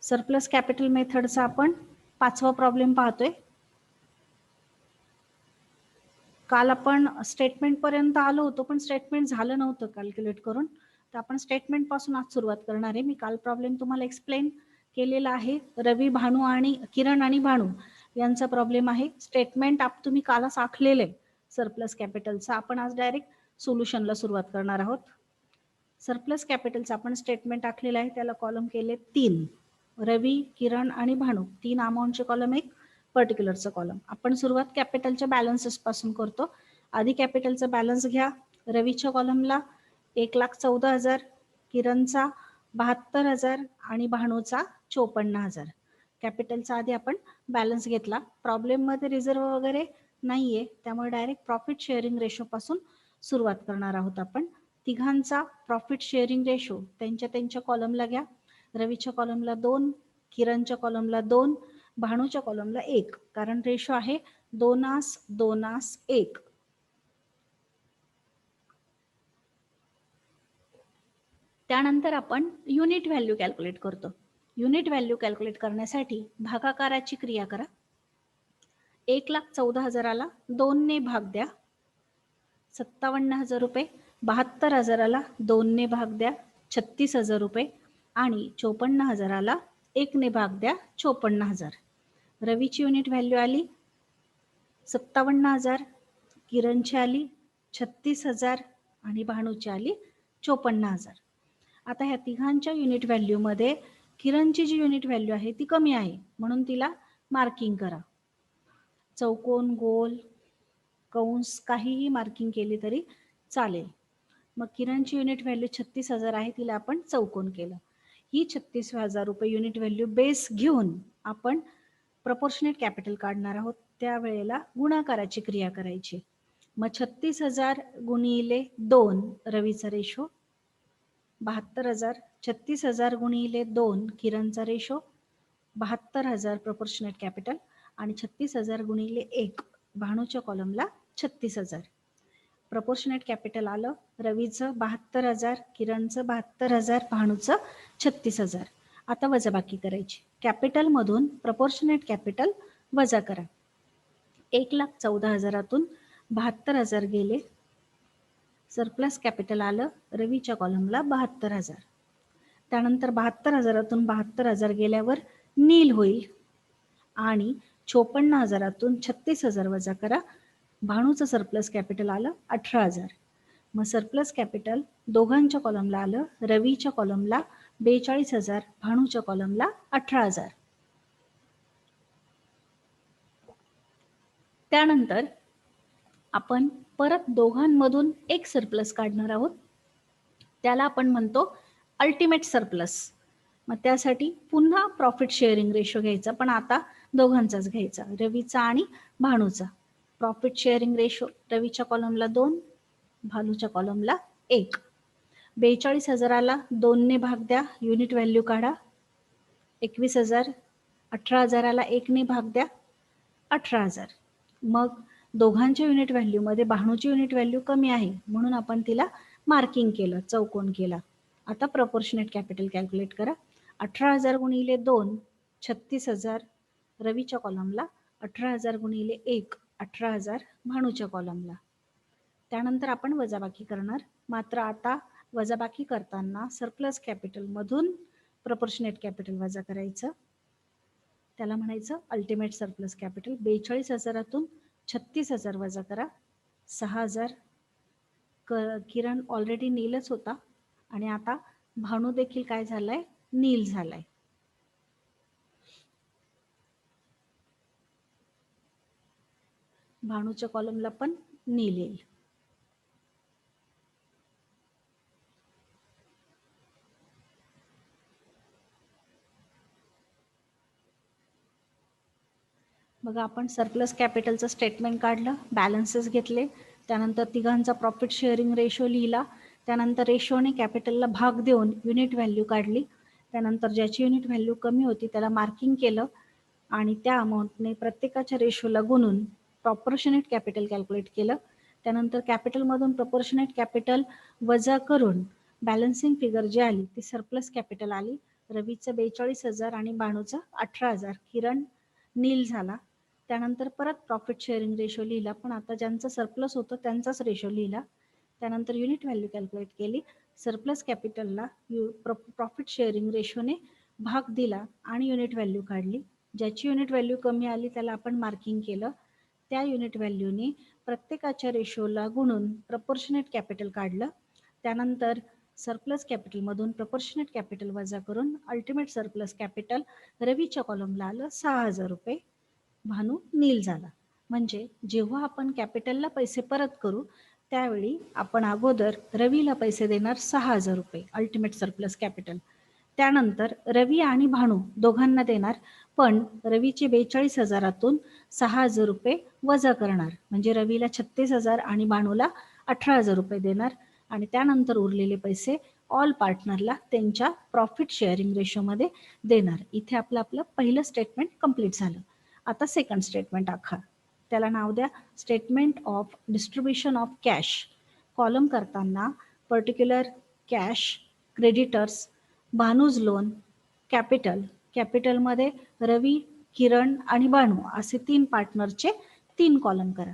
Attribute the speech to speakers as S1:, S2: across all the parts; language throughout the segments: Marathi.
S1: सरप्लस कॅपिटल मेथडचा आपण 5वा प्रॉब्लेम पाहतोय. काल आपण स्टेटमेंट पर्यंत आलो होतो, पण स्टेटमेंट झालं नव्हतं कॅल्क्युलेट करून. तर आपण स्टेटमेंट पासून आज सुरुवात करणार आहे. मी काल प्रॉब्लेम तुम्हाला एक्सप्लेन केलेला आहे. रवी, भानू आणि किरण आणि भानू यांचा प्रॉब्लेम आहे. स्टेटमेंट तुम्ही कालच आखलेलं आहे सरप्लस कॅपिटलचा. आपण आज डायरेक्ट सोल्युशनला सुरुवात करणार आहोत. सरप्लस कॅपिटलचा आपण स्टेटमेंट आखलेलं आहे, त्याला कॉलम केले 3. रवी, किरण आणि भानू 3 अमाऊंटचे कॉलम, एक पर्टिक्युलरचं कॉलम. आपण सुरुवात कॅपिटलच्या बॅलन्सेस पासून करतो. आधी कॅपिटलचा बॅलन्स घ्या. रवीच्या कॉलमला 1,14,000, किरणचा 72,000 आणि भानूचा 54,000. कॅपिटलचा आधी आपण बॅलन्स घेतला. प्रॉब्लेममध्ये रिझर्व वगैरे नाहीये, त्यामुळे डायरेक्ट प्रॉफिट शेअरिंग रेशो पासून सुरुवात करणार आहोत आपण. तिघांचा प्रॉफिट शेअरिंग रेशो त्यांच्या कॉलमला घ्या. रवीच्या कॉलमला 2, किरणच्या कॉलमला 2, भानूच्या कॉलमला 1, कारण रेशो आहे 2:1. त्यानंतर आपण युनिट व्हॅल्यू कॅल्क्युलेट करतो. युनिट व्हॅल्यू कॅल्क्युलेट करण्यासाठी भागाकाराची क्रिया करा. 1,14,000ला 2 ने भाग द्या, 57,000 रुपये. 72,000ला 2 ने भाग द्या, 36,000 रुपये. आणि 54,000ला 1 ने भाग द्या, 54,000. रवीची युनिट व्हॅल्यू आली 57,000, किरणची आली 36,000 आणि भानूची आली 54,000. आता ह्या तिघांच्या युनिट व्हॅल्यूमध्ये किरणची जी युनिट व्हॅल्यू आहे ती कमी आहे, म्हणून तिला मार्किंग करा. चौकोन, गोल, कंस काहीही मार्किंग केली तरी चालेल. मग किरणची युनिट व्हॅल्यू 36,000 आहे, तिला आपण चौकोन केलं. ही 36,000 रुपये युनिट व्हॅल्यू बेस घेऊन आपण प्रपोर्शनेट कॅपिटल काढणार आहोत. त्यावेळेला गुणाकाराची क्रिया करायची. मग 36,000 गुणिले 2 रवीचा रेशो, 72,000, 36,000 गुणिले 2 किरणचा रेशो, 72,000 प्रपोर्शनेट कॅपिटल आणि 36,000 गुणिले 1 भानूच्या कॉलमला 36,000. प्रपोर्शनेट कॅपिटल आलं रवीचं 72,000, किरणचं 72,000, भानूचं 36,000. आता वजाबाकी करायची. कॅपिटल मधून प्रपोर्शनेट कॅपिटल वजा करा. 1,14,000तून 72,000 गेले, सरप्लस कॅपिटल आलं रवीच्या कॉलमला 72,000. त्यानंतर 72,000तून 72,000 गेल्यावर नील होईल आणि 54,000तून 36,000 वजा करा. भानूचं सरप्लस कॅपिटल आलं 18,000. मग सरप्लस कॅपिटल दोघांच्या कॉलमला आलं, रवीच्या कॉलमला 42,000, भानूच्या कॉलमला 18,000. त्यानंतर आपण परत दोघांमधून एक सरप्लस काढणार आहोत, त्याला आपण म्हणतो अल्टिमेट सरप्लस. मग त्यासाठी पुन्हा प्रॉफिट शेअरिंग रेशो घ्यायचा, पण आता दोघांचाच घ्यायचा, रवीचा आणि भानूचा. प्रॉफिट शेअरिंग रेशो रवीच्या कॉलमला 2, भानूच्या कॉलमला 1. 42,000ला 2 ने भाग द्या, युनिट व्हॅल्यू काढा 21,000. 18,000ला 1 ने भाग द्या, 18,000. मग दोघांच्या युनिट व्हॅल्यूमध्ये भानूची युनिट व्हॅल्यू कमी आहे, म्हणून आपण तिला मार्किंग केलं, चौकोन केला. आता प्रपोर्शनेट कॅपिटल कॅल्क्युलेट करा. 18,000 गुणिले 2 36,000 रवीच्या कॉलमला, 18,000 गुणिले 1 18,000 भानूच्या कॉलमला. त्यानंतर आपण वजाबाकी करणार. मात्र आता वजाबाकी करताना सरप्लस कॅपिटल मधून प्रपोर्शनेट कॅपिटल वजा करायचं, त्याला म्हणायचं अल्टिमेट सरप्लस कॅपिटल. 42,000तून 36,000 वजा करा, 6,000. किरण ऑलरेडी नीलच होता आणि आता भानू देखील काय झालाय, नील झालाय. भानूच्या कॉलमला पण नील येईल. बघा, आपण सरप्लस कॅपिटलचं स्टेटमेंट काढलं, बॅलन्सेस घेतले, त्यानंतर तिघांचा प्रॉफिट शेअरिंग रेशो लिहिला, त्यानंतर रेशोने कॅपिटलला भाग देऊन युनिट व्हॅल्यू काढली, त्यानंतर ज्याची युनिट व्हॅल्यू कमी होती त्याला मार्किंग केलं आणि त्या अमाऊंटने प्रत्येकाच्या रेशोला गुणून प्रपोर्शनेट कॅपिटल कॅल्क्युलेट केलं. त्यानंतर कॅपिटलमधून प्रपोर्शनेट कॅपिटल वजा करून बॅलन्सिंग फिगर जी आली ती सरप्लस कॅपिटल आली. रवीचं 42,000 आणि बाणूचं 18,000. किरण नील झाला. त्यानंतर परत प्रॉफिट शेअरिंग रेशो लिहिला, पण आता ज्यांचं सरप्लस होतं त्यांचाच रेशो लिहिला. त्यानंतर युनिट व्हॅल्यू कॅल्क्युलेट केली. सरप्लस कॅपिटलला प्रॉफिट शेअरिंग रेशोने भाग दिला आणि युनिट व्हॅल्यू काढली. ज्याची युनिट व्हॅल्यू कमी आली त्याला आपण मार्किंग केलं. त्या युनिट व्हॅल्यूने प्रत्येकाच्या रेशोला गुणून प्रपोर्शनेट कॅपिटल काढलं. त्यानंतर सरप्लस कॅपिटलमधून प्रपोर्शनेट कॅपिटल वजा करून अल्टिमेट सरप्लस कॅपिटल रवीच्या कॉलमला आलं 6,000 रुपये. भानू नील झाला. म्हणजे जेव्हा आपण कॅपिटलला पैसे परत करू त्यावेळी आपण अगोदर रवीला पैसे देणार 6,000 रुपये अल्टिमेट सरप्लस कॅपिटल. त्यानंतर रवी आणि भानू दोघांना देणार, पण रवीचे 42,000तून 6,000 रुपये वजा करणार. म्हणजे रवीला 36,000 आणि भानूला 18,000 रुपये देणार आणि त्यानंतर उरलेले पैसे ऑल पार्टनरला त्यांच्या प्रॉफिट शेअरिंग रेशोमध्ये देणार. इथे आपलं पहिलं स्टेटमेंट कंप्लीट झालं. आता सेकंड स्टेटमेंट आखा. त्याला नाव द्या statement of distribution of cash. Column करताना particular cash, creditors, Bhanu's loan, capital. कॅपिटलमध्ये रवी, किरण आणि भानू असे 3 पार्टनरचे 3 कॉलम करा.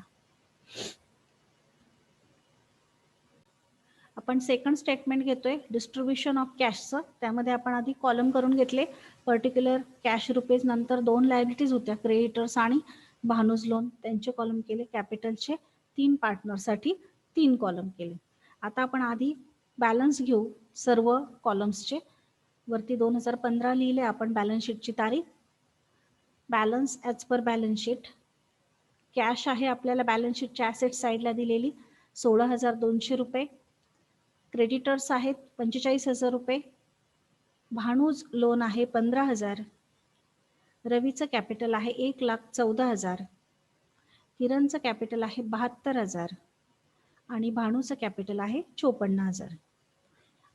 S1: आपण सेकंड स्टेटमेंट घेतोय डिस्ट्रीब्युशन ऑफ कॅशचं. त्यामध्ये आपण आधी कॉलम करून घेतले. पर्टिक्युलर कॅश रुपीज, नंतर 2 लायबिलिटीज होत्या क्रेडिटर्स आणि भानूज लोन, त्यांचे कॉलम केले. कॅपिटलचे 3 पार्टनरसाठी 3 कॉलम केले. आता आपण आधी बॅलन्स घेऊ सर्व कॉलम्सचे. वरती 2015 लिहिले आपण बॅलन्स शीटची तारीख. Balance as per balance sheet. Cash आहे आपल्याला बॅलन्स शीटच्या ॲसेट साईडला दिलेली 16,200 रुपये. क्रेडिटर्स आहेत 45,000 रुपये. भानूज लोन आहे 15,000. रवीचं कॅपिटल आहे 1,14,000. किरणचं कॅपिटल आहे 72,000 आणि भानूचं कॅपिटल आहे 54,000.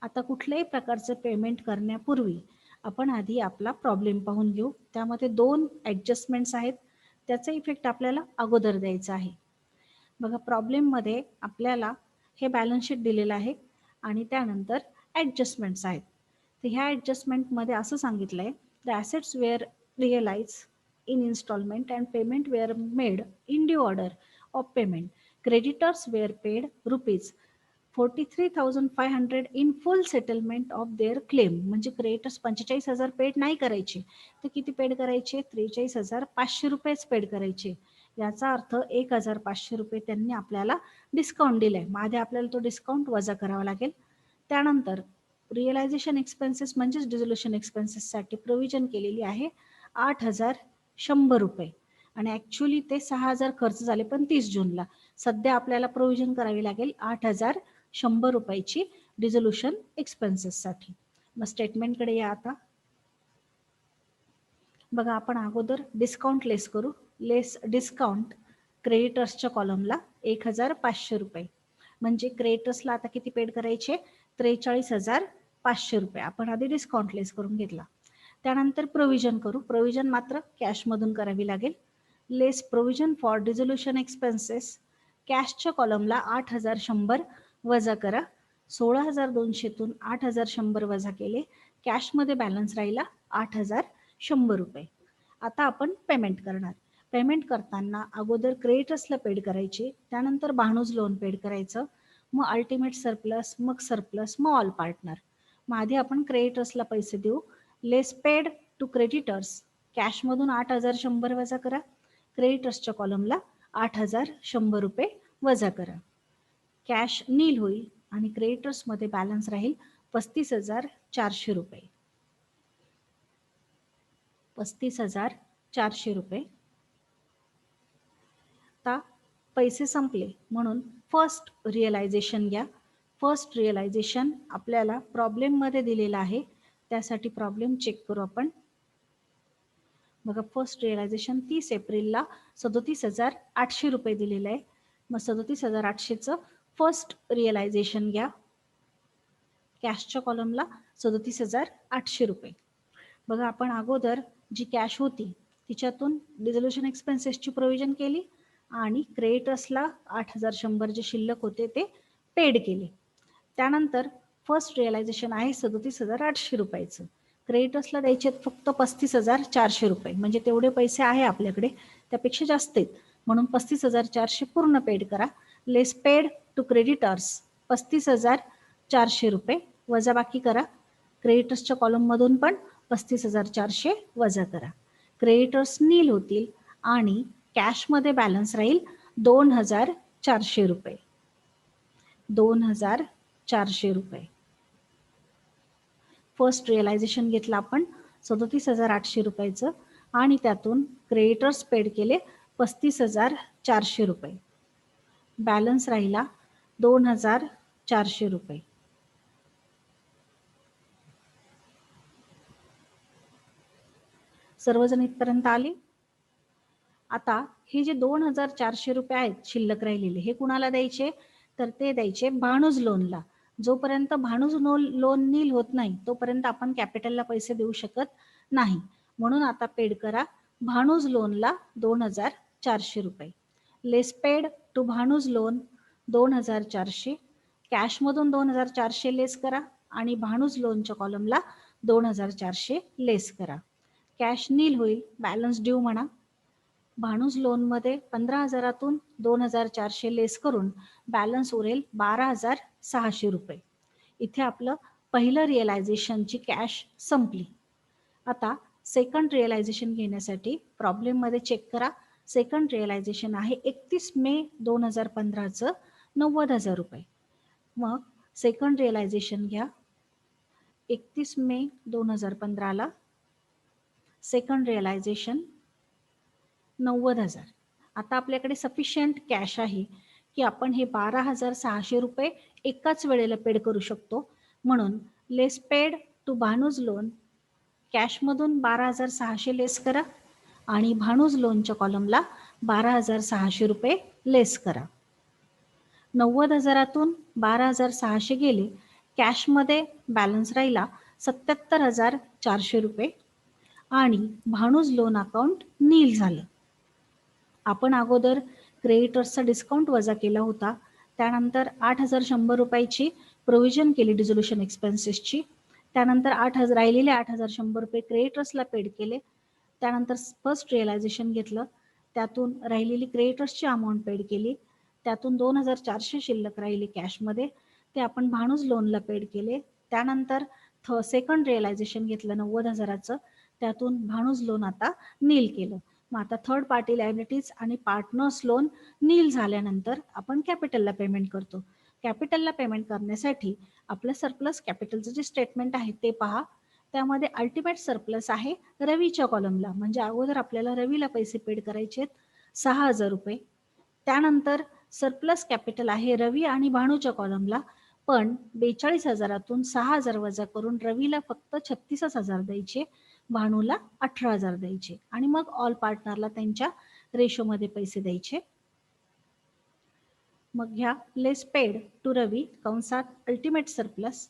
S1: आता कुठल्याही प्रकारचं पेमेंट करण्यापूर्वी आपण आधी आपला प्रॉब्लेम पाहून घेऊ. त्यामध्ये 2 ॲडजस्टमेंट्स आहेत, त्याचा इफेक्ट आपल्याला अगोदर द्यायचा आहे. बघा प्रॉब्लेममध्ये आपल्याला हे बॅलन्स शीट दिलेलं आहे आणि त्यानंतर ॲडजस्टमेंट्स आहेत. तर ह्या ॲडजस्टमेंटमध्ये असं सांगितलं आहे the assets were realised in instalment and payment were made in due order of payment. Creditors were paid rupees 43,500 in full settlement of their claim. म्हणजे क्रेडिटर्स 45,000 पेड नाही करायचे तर किती पेड करायचे? 43,500 रुपयेच पेड करायचे. याचा अर्थ 1,500 रुपये त्यांनी आपल्याला डिस्काउंट दिलाय. माझे आपल्याला तो डिस्काउंट वजा करावा लागेल. त्यानंतर रिअलायझेशन एक्सपेन्सेस म्हणजेच डिझोल्युशन एक्सपेन्सेससाठी प्रोव्हिजन केलेली आहे 8,100 रुपये आणि ॲक्च्युली ते 6,000 खर्च झाले पण 30 जूनला. सध्या आपल्याला प्रोव्हिजन करावी लागेल 8,100 रुपयाची डिझोल्युशन एक्सपेन्सेससाठी. मग स्टेटमेंटकडे या आता. बघा आपण अगोदर डिस्काउंट लेस करू. लेस डिस्काउंट क्रेडिटर्सच्या कॉलमला 1,500 रुपये. म्हणजे क्रेडिटर्सला आता किती पेड करायचे? 43,500 रुपये. आपण आधी डिस्काउंट लेस करून घेतला. त्यानंतर प्रोव्हिजन करू. प्रोव्हिजन मात्र कॅशमधून करावी लागेल. लेस प्रोव्हिजन फॉर डिझोल्युशन एक्सपेन्सेस. कॅशच्या कॉलमला 8,100 वजा करा. 16,200तून 8,100 वजा केले. कॅशमध्ये बॅलन्स राहिला 8,100 रुपये. आता आपण पेमेंट करणार. पेमेंट करताना अगोदर क्रेडिटर्सला पेड करायचे, त्यानंतर भानूज लोन पेड करायचं, मग अल्टिमेट सरप्लस, मग सरप्लस, मग ऑल पार्टनर. मग आधी आपण क्रेडिटर्सला पैसे देऊ. लेस पेड टू क्रेडिटर्स. कॅशमधून 8,100 वजा करा. क्रेडिटर्सच्या कॉलमला 8,100 रुपये वजा करा. कॅश नील होईल आणि क्रेडिटर्समध्ये बॅलन्स राहील 35,400 रुपये. 35,400 रुपये. आता पैसे संपले म्हणून फर्स्ट रिअलायझेशन घ्या. फर्स्ट रिअलायझेशन आपल्याला प्रॉब्लेममध्ये दिलेला आहे, त्यासाठी प्रॉब्लेम चेक करू आपण. बघा फर्स्ट रिअलायझेशन 30 एप्रिलला 37,800 रुपये दिलेलं आहे. मग 37,800चं फर्स्ट रिअलायझेशन घ्या. कॅशच्या कॉलमला 37,800 रुपये. बघा आपण अगोदर जी कॅश होती तिच्यातून डिझोल्युशन एक्सपेन्सेसची प्रोव्हिजन केली आणि क्रेडिटर्सला 8,100 जे शिल्लक होते ते पेड केले. त्यानंतर फर्स्ट रिअलायझेशन आहे 37,800 रुपयाचं. क्रेडिटर्सला द्यायचे फक्त 35,400 रुपये, म्हणजे तेवढे पैसे आहे आपल्याकडे, त्यापेक्षा जास्त आहेत, म्हणून 35,400 पूर्ण पेड करा. लेस पेड टू क्रेडिटर्स 35,400 रुपये वजाबाकी करा. क्रेडिटर्सच्या कॉलममधून पण 35,400 वजा करा. क्रेडिटर्स नील होतील आणि कॅशमध्ये बॅलन्स राहील 2,400 रुपये. 2,400 रुपये. फर्स्ट रिअलायझेशन घेतलं आपण 37,800 रुपयाचं आणि त्यातून क्रेडिटर्स पेड केले 35,400 रुपये. बॅलन्स राहिला 2,400 रुपये. सर्वजण इथपर्यंत आले. आता हे जे 2,400 रुपये आहेत शिल्लक राहिलेले, हे कुणाला द्यायचे, तर ते द्यायचे भाणूज लोनला. जोपर्यंत भाणूज लोन नील होत नाही तोपर्यंत आपण कॅपिटलला पैसे देऊ शकत नाही, म्हणून आता पेड करा भाणूज लोनला 2,400 रुपये. लेस पेड टू भाणूज लोन 2,400. कॅशमधून 2,400 लेस करा आणि भाणूज लोनच्या कॉलमला 2,400 लेस करा. कॅश नील होईल, बॅलन्स ड्यू म्हणा. भाणूज लोनमध्ये 15,000तून 2,400 लेस करून बॅलन्स उरेल 12,600 रुपये. इथे आपलं पहिलं रिअलायझेशनची कॅश संपली. आता सेकंड रिअलायझेशन घेण्यासाठी प्रॉब्लेममध्ये चेक करा. सेकंड रिअलायझेशन आहे 31 मे 2015चं 90,000 रुपये. मग सेकंड रिअलायझेशन घ्या 31 मे 2015ला. Second realisation 90,000. आता आपल्याकडे सफिशियंट कॅश आहे की आपण हे 12,600 रुपये एकाच वेळेला पेड करू शकतो, म्हणून लेस पेड टू भाणूज लोन कॅशमधून 12,600 लेस करा आणि भाणूज लोनच्या कॉलमला 12,600 रुपये लेस करा. 90,000तून 12,600 गेले, कॅशमध्ये बॅलन्स राहिला 77,400 रुपये आणि भाणूज लोन अकाउंट नील झालं. आपण अगोदर क्रेडिटर्सचा डिस्काउंट वजा केला होता, त्यानंतर 8,100 रुपयाची प्रोव्हिजन केली डिझोल्युशन एक्सपेन्सेसची, त्यानंतर राहिलेले 8,100 रुपये क्रेडिटर्सला पेड केले, त्यानंतर फर्स्ट रिअलायझेशन घेतलं, त्यातून राहिलेली क्रेडिटर्सची अमाऊंट पेड केली, त्यातून 2,400 शिल्लक राहिले कॅशमध्ये, ते आपण भाणूज लोनला पेड केले, त्यानंतर सेकंड रिअलायझेशन घेतलं 90,000चं, त्यातून भाणूज लोन आता नील केलं. मग आता थर्ड पार्टी लायबिलिटीज आणि पार्टनर्स लोन नील झाल्यानंतर आपण कॅपिटलला पेमेंट करतो. कॅपिटलला पेमेंट करण्यासाठी आपलं सरप्लस कॅपिटलचं जे स्टेटमेंट आहे ते पहा. त्यामध्ये अल्टिमेट सरप्लस आहे रवीच्या कॉलमला, म्हणजे अगोदर आपल्याला रवीला पैसे पेड करायचे आहेत 6,000 रुपये. त्यानंतर सरप्लस कॅपिटल आहे रवी आणि भाणूच्या कॉलमला, पण 42,000तून 6,000 वजा करून रवीला फक्त 36,000 द्यायचे, भाणूला 18,000 द्यायचे आणि मग ऑल पार्टनरला त्यांच्या रेशोमध्ये पैसे द्यायचे. मग घ्या लेस पेड टू रवी कंसात अल्टिमेट सरप्लस,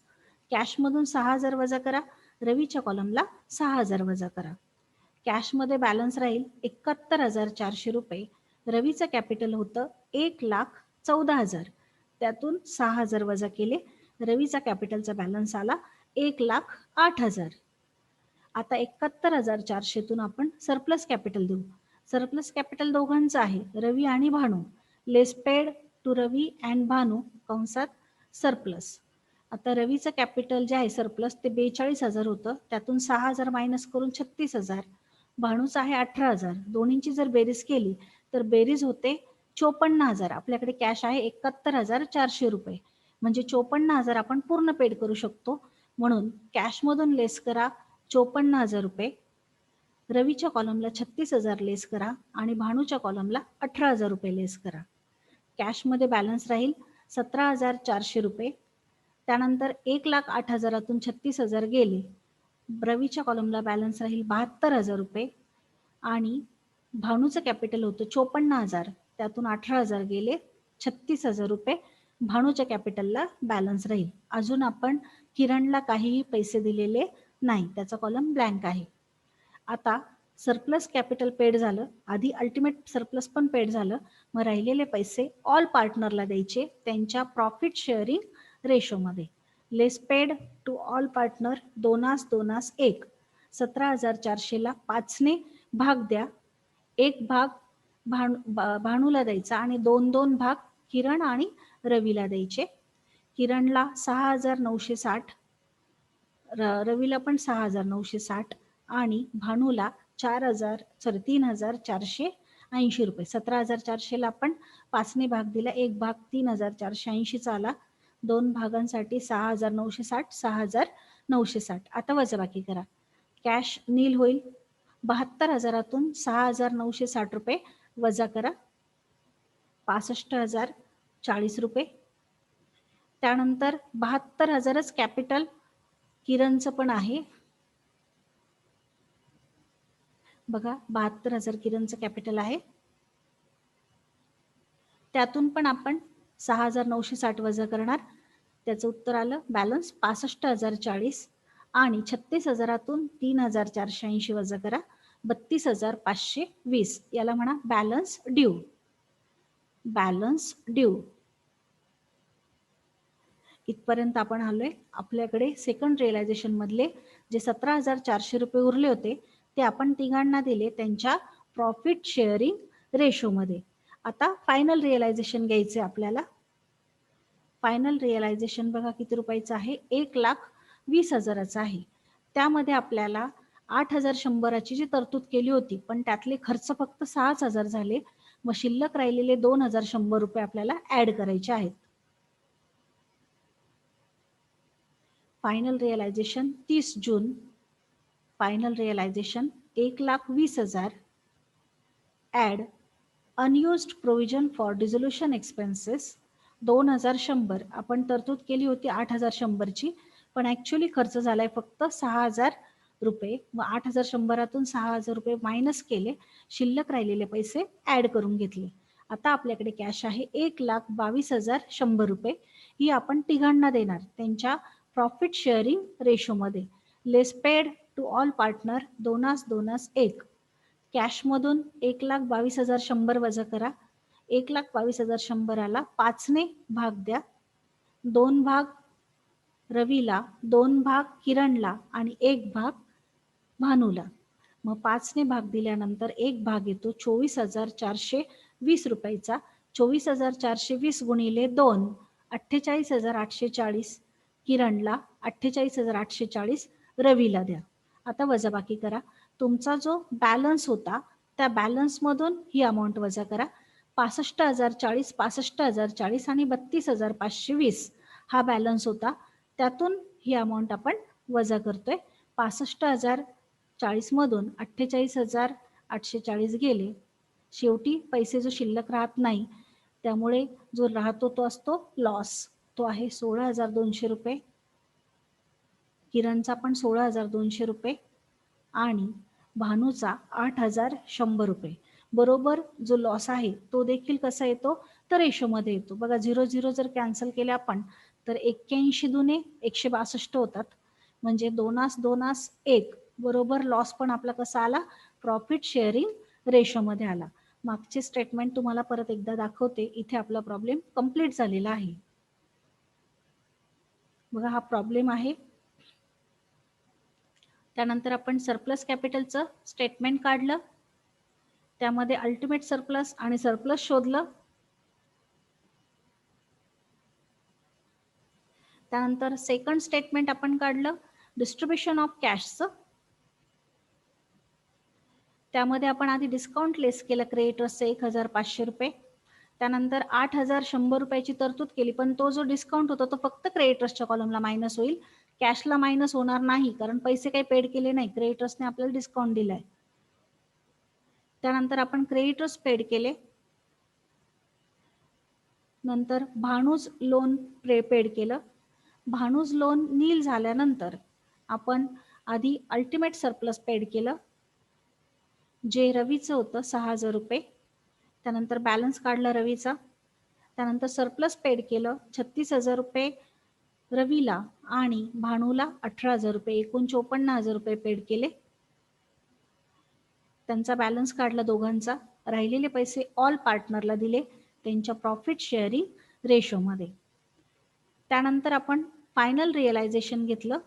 S1: कॅशमधून 6,000 वजा करा, रवीच्या कॉलमला 6,000 वजा करा. कॅशमध्ये बॅलन्स राहील 71,400 रुपये. रवीचं कॅपिटल होतं 1,14,000, त्यातून 6,000 वजा केले, रवीचा कॅपिटलचा बॅलन्स आला 1,08,000. आता 71,400तून आपण सरप्लस कॅपिटल देऊ. सरप्लस कॅपिटल दोघांचं आहे, रवी आणि Bhanu. Less paid to Ravi and Bhanu कंसात सरप्लस. आता रवीचं कॅपिटल जे आहे सरप्लस ते 42,000 होतं, त्यातून 6,000 मायनस करून 36,000. भाणूचं आहे 18,000. दोन्हींची जर बेरीज केली तर बेरीज होते 54,000. आपल्याकडे कॅश आहे 71,400 रुपये, म्हणजे 54,000 आपण पूर्ण पेड करू शकतो, म्हणून कॅशमधून लेस करा 54,000 रुपये, रवीच्या कॉलमला 36,000 लेस करा आणि भाणूच्या कॉलमला 18,000 रुपये लेस करा. कॅशमध्ये बॅलन्स राहील 17,400 रुपये. त्यानंतर 1,08,000तून 36,000 गेले, रवीच्या कॉलमला बॅलन्स राहील 72,000 रुपये आणि भाणूचं कॅपिटल होतं 54,000, त्यातून 18,000 गेले, 36,000 रुपये भाणूच्या कॅपिटलला बॅलन्स राहील. अजून आपण किरणला काहीही पैसे दिलेले नाही, त्याचा कॉलम ब्लँक आहे. आता सरप्लस कॅपिटल पेड झालं, आधी अल्टिमेट सरप्लस पण पेड झालं, मग राहिलेले पैसे ऑल पार्टनरला द्यायचे त्यांच्या प्रॉफिट शेअरिंग रेशोमध्ये. Less paid to all partner 2:1. 17,400ला 5ने भाग द्या. एक भाग भानूला द्यायचा आणि 2 भाग किरण आणि रवीला द्यायचे. किरणला 6,960, रवीला पण 6,960 आणि भानूला 3,480 रुपये. 17,400ला आपण 5ने भाग दिला, एक भाग 3,480 आला. 2 भागांसाठी 6,960, 6,960. आता वजाबाकी करा. कॅश नील होईल. 72,000तून 6,960 रुपये वजा करा. 65,040 रुपये. त्यानंतर 72,000च कॅपिटल किरणचं पण आहे. बघा 72,000 किरणचं कॅपिटल आहे. त्यातून पण आपण 6,960 वजा करणार. त्याचं उत्तर आलं बॅलन्स 65,040 आणि 36,000तून 3,480 वजा करा. 32,520. याला म्हणा बॅलन्स ड्यू. Balance due. इथपर्यंत आपण आलोय. आपल्याकडे सेकंड रिअलायझेशन मधले जे 17,400 रुपये उरले होते ते आपण तिघांना दिले त्यांच्या प्रॉफिट शेअरिंग रेशोमध्ये. आता फायनल रिअलायझेशन घ्यायचे आपल्याला. फायनल रिअलायझेशन बघा किती रुपयाचं आहे, 1,20,000चं आहे. त्यामध्ये आपल्याला 8,100ची जी तरतूद केली होती पण त्यातले खर्च फक्त 6,000 झाले. मग शिल्लक राहिलेले 2,100 रुपये आपल्याला ऍड करायचे आहेत. Final realisation 30 June. Final realisation 1,20,000 add unused provision for dissolution expenses 2,100. आपण तरतूद केली होती 8,100ची पण ऍक्च्युअली खर्च झालाय फक्त 6,000 रुपये. मग 8,100तून 6,000 रुपये मायनस केले, शिल्लक राहिलेले पैसे ऍड करून घेतले. आता आपल्याकडे कॅश आहे 1,22,100 रुपये. ही आपण तिघांना देणार त्यांच्या प्रॉफिट शेअरिंग रेशोमध्ये. Less paid to all partner 2:1. कॅशमधून 1,22,100 वजा करा. 1,22,100 आला. 5ने भाग द्या. 2 भाग रवीला, 2 भाग किरणला आणि 1 भाग भानूला. मग 5ने भाग दिल्यानंतर एक भाग येतो 24,420 रुपयाचा. 24,420 गुणिले 2, 48,840 किरणला, 48,840 रवीला द्या. आता वजाबाकी करा. तुमचा जो बॅलन्स होता त्या बॅलन्स मधून ही अमाऊंट वजा करा. 65,040, 65,040 आणि 32,520 हा बॅलन्स होता. त्यातून ही अमाऊंट आपण वजा करतोय. 65,040 मधून 48,840 गेले. शेवटी पैसे जो शिल्लक राहत नाही त्यामुळे जो राहतो तो असतो लॉस. तो आहे 16,200 रुपये. किरणचा पण 16,200 रुपये आणि भानूचा 8,100 रुपये. बरोबर जो लॉस आहे तो देखील कसा येतो तर रेशोमध्ये येतो. बघा 0,0 जर कॅन्सल केले आपण तर 81 दुने 162 होतात. म्हणजे 2:1 बरोबर लॉस पण आपला कसा आला प्रॉफिट शेअरिंग रेशोमध्ये आला. मागचे स्टेटमेंट तुम्हाला परत एकदा दाखवते. इथे आपला प्रॉब्लेम कंप्लीट झालेला आहे. बघा हा प्रॉब्लेम आहे. त्यानंतर आपण सरप्लस कॅपिटलचं स्टेटमेंट काढलं. त्यामध्ये अल्टिमेट सरप्लस आणि सरप्लस शोधलं. त्यानंतर सेकंड स्टेटमेंट आपण काढलं डिस्ट्रीब्युशन ऑफ कॅशचं. त्यामध्ये आपण आधी डिस्काउंट लेस केलं क्रेडिटर्सचं 1,500 रुपये. त्यानंतर 8,100 रुपयाची तरतूद केली पण तो जो डिस्काउंट होता तो फक्त क्रेडिटर्सच्या कॉलमला मायनस होईल. कॅशला मायनस होणार नाही कारण पैसे काही पेड केले नाही. क्रेडिटर्सने आपल्याला डिस्काउंट दिलाय. त्यानंतर आपण क्रेडिटर्स पेड केले. नंतर भानूज लोन पेड केलं. भानूज लोन नील झाल्यानंतर आपण आधी अल्टिमेट सरप्लस पेड केलं जे रवीचं होतं 6,000 रुपये. त्यानंतर बॅलन्स काढला रवीचा. त्यानंतर सरप्लस पेड केलं 36,000 रुपये रवीला आणि भानूला 18,000 रुपये. एकूण 54,000 रुपये पेड केले. त्यांचा बॅलन्स काढला दोघांचा. राहिलेले पैसे ऑल पार्टनरला दिले त्यांच्या प्रॉफिट शेअरिंग रेशोमध्ये. त्यानंतर आपण फायनल रिअलायझेशन घेतलं,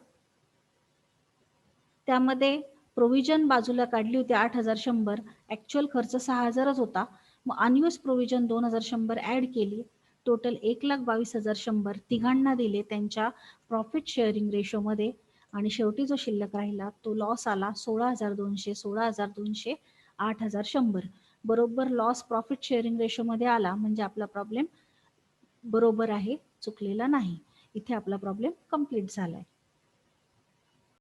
S1: त्यामध्ये प्रोव्हिजन बाजूला काढली होती 8,100, ऍक्च्युअल खर्च 6,000च होता. मग अनयूज प्रोव्हिजन 2,100 ऍड केली, टोटल 1,22,100 तिघांना दिले त्यांच्या प्रॉफिट शेअरिंग रेशोमध्ये, आणि शेवटी जो शिल्लक राहिला तो लॉस आला 16,200, 16,200, 8,100, बरोबर लॉस प्रॉफिट शेअरिंग रेशोमध्ये आला. म्हणजे आपला प्रॉब्लेम बरोबर आहे, चुकलेला नाही. इथे आपला प्रॉब्लेम कंप्लीट झालाय.